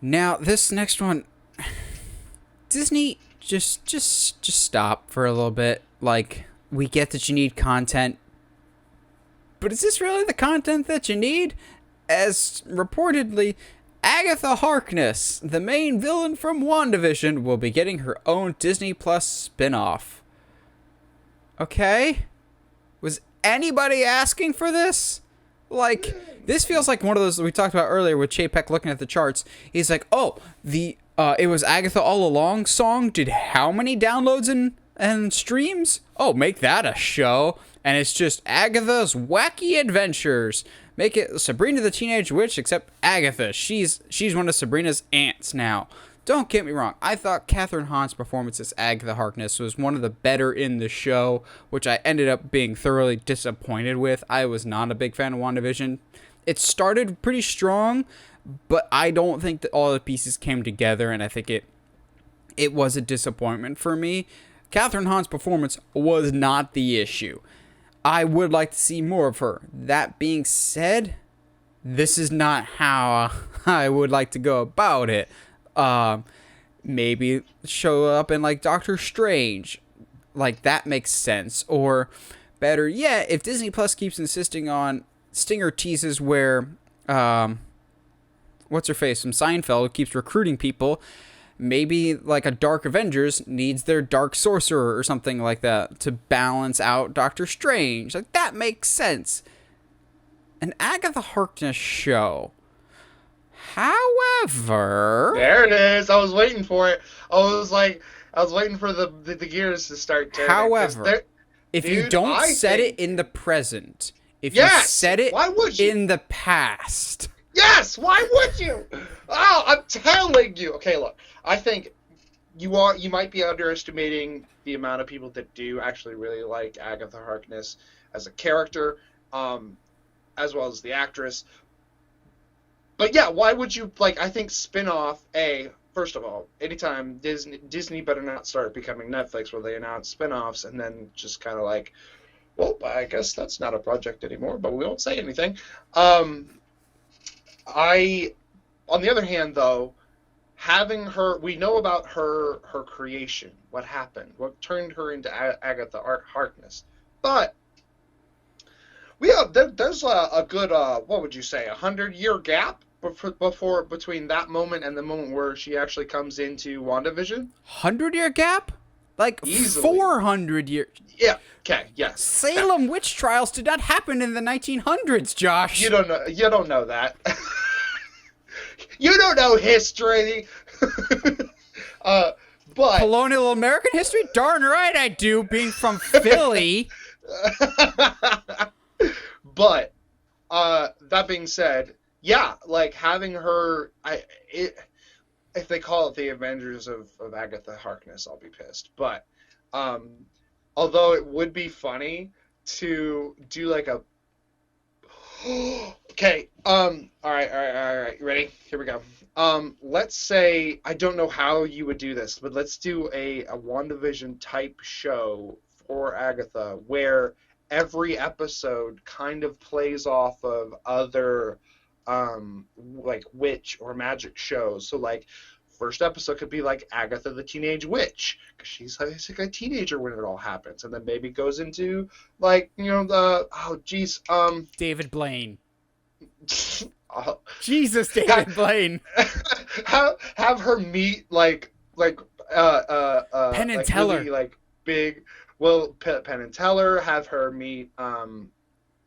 Now, this next one, Disney, just stop for a little bit. Like, we get that you need content, but is this really the content that you need? As reportedly, Agatha Harkness, the main villain from WandaVision, will be getting her own Disney Plus spinoff. Okay? Was anybody asking for this? Like, this feels like one of those we talked about earlier with Chapek looking at the charts. He's like, oh, it was Agatha All Along song did how many downloads and streams? Oh, make that a show. And it's just Agatha's wacky adventures. Make it Sabrina the Teenage Witch, except Agatha. She's one of Sabrina's aunts now. Don't get me wrong. I thought Katherine Hahn's performance as Agatha Harkness was one of the better in the show, which I ended up being thoroughly disappointed with. I was not a big fan of WandaVision. It started pretty strong, but I don't think that all the pieces came together, and I think it was a disappointment for me. Katherine Hahn's performance was not the issue. I would like to see more of her. That being said, this is not how I would like to go about it. Maybe show up in like Doctor Strange. Like, that makes sense. Or better yet, if Disney Plus keeps insisting on stinger teases where, what's her face from Seinfeld keeps recruiting people, maybe like a Dark Avengers needs their Dark Sorcerer or something like that to balance out Doctor Strange. Like, that makes sense. An Agatha Harkness show. However, there it is. I was waiting for it. I was waiting for the gears to start turning. However, if you don't set it in the present, if you set it in the past. Yes, why would you? Oh, I'm telling you. Okay, look. I think you might be underestimating the amount of people that do actually really like Agatha Harkness as a character, as well as the actress. But yeah, why would you, like, I think spin-off, first of all, anytime Disney better not start becoming Netflix where they announce spin-offs and then just kind of like, well, I guess that's not a project anymore, but we won't say anything. On the other hand, though, having her, we know about her creation, what happened, what turned her into Agatha Harkness. But there's a good, what would you say, 100-year gap between that moment and the moment where she actually comes into WandaVision? 100-year gap? Like, easily. 400 years. Yeah. Okay. Yes. Salem witch trials did not happen in the 1900s, Josh. You don't know. You don't know that. You don't know history. But colonial American history? Darn right I do, being from Philly. But that being said, yeah, like having her, if they call it the Avengers of Agatha Harkness, I'll be pissed. But although it would be funny to do like a okay, all right, ready? Here we go. Let's say, I don't know how you would do this, but let's do a WandaVision type show for Agatha where every episode kind of plays off of other like witch or magic shows. So like first episode could be like Agatha the Teenage Witch, because she's like a teenager when it all happens, and then maybe goes into like, you know, David Blaine. Jesus, David Blaine. Have her meet like Penn and Teller, really, like big. Well, Penn and Teller, have her meet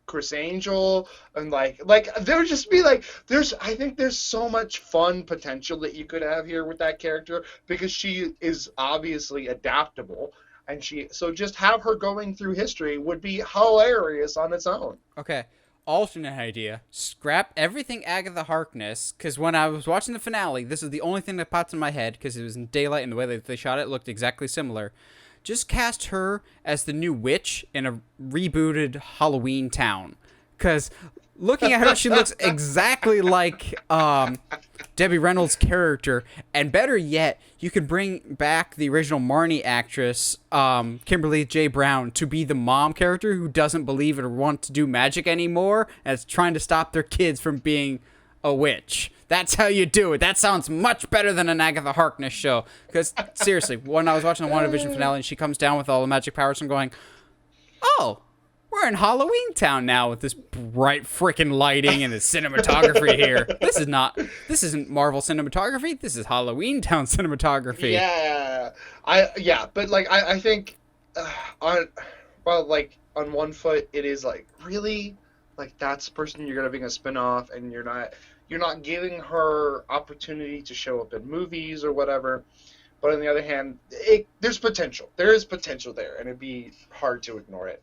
Chris Angel, and like there would just be like, I think there's so much fun potential that you could have here with that character, because she is obviously adaptable, and so just have her going through history would be hilarious on its own. Okay. Alternate idea. Scrap everything Agatha Harkness, because when I was watching the finale, this is the only thing that popped in my head, because it was in daylight and the way that they shot it looked exactly similar. Just cast her as the new witch in a rebooted Halloween Town. Because looking at her, she looks exactly like Debbie Reynolds' character. And better yet, you could bring back the original Marnie actress, Kimberly J. Brown, to be the mom character who doesn't believe it or want to do magic anymore, and is trying to stop their kids from being a witch. That's how you do it. That sounds much better than an Agatha Harkness show. Because, seriously, when I was watching the WandaVision finale and she comes down with all the magic powers, I'm going, oh, we're in Halloween Town now with this bright freaking lighting and the cinematography here. This isn't Marvel cinematography. This is Halloween Town cinematography. Yeah. But, like, I think, on one foot, it is, like, really? Like, that's the person you're going to bring a spin-off, and you're not giving her opportunity to show up in movies or whatever. But on the other hand, there's potential. There is potential there, and it'd be hard to ignore it.